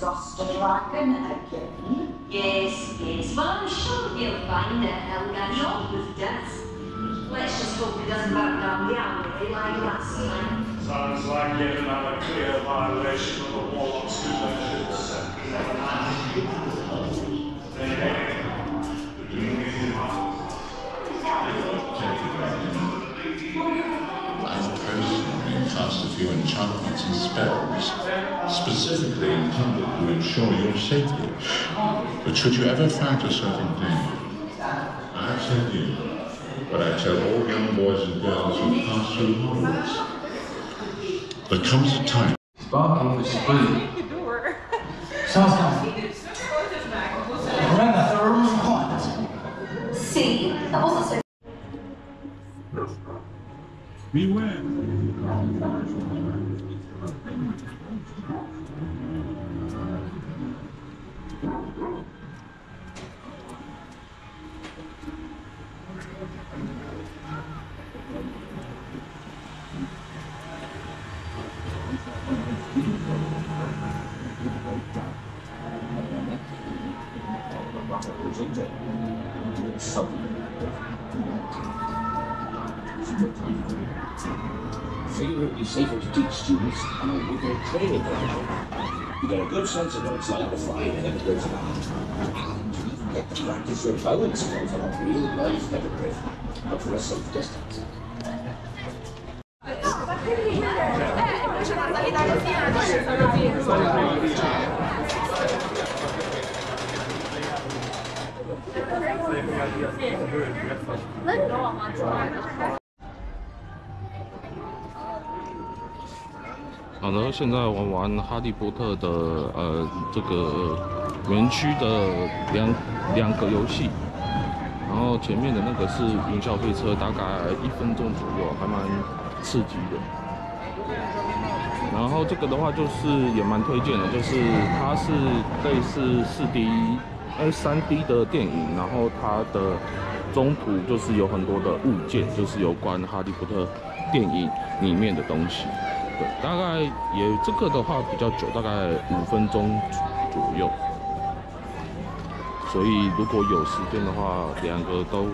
Australian again? Yes, yes. Well, I'm sure you'll find out how we got on with Dennis. Let's just hope it doesn't burn down the alley like last time. Sounds like yet another clear violation of the Warlock's memberships. I'm personally cast a few enchantments and spells, specifically intended to ensure your safety. But should you ever find yourself in danger, I tell you, but I tell all young boys and girls who pass through Hogwarts, there comes a time. Sparking, which is brilliant. Someone's coming. Remember, there are rules and requirements. See, that wasn't so. Beware. Figure it would be safer to teach students on a wicked training program. You get a good sense of what it's like to fly in and goes around. And you even get to practice your bowing skills on a real life hippogriff, but for a safe distance. 好的，现在玩完哈利波特的这个园区的两个游戏，然后前面的那个是云霄飞车，大概1分钟左右，还蛮刺激的。然后这个的话就是也蛮推荐的，就是它是类似3D 的电影，然后它的中途就是有很多的物件，就是有关哈利波特电影里面的东西。 大概也这个的话比较久，大概5分钟左右。所以如果有时间的话，2个都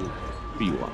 必玩。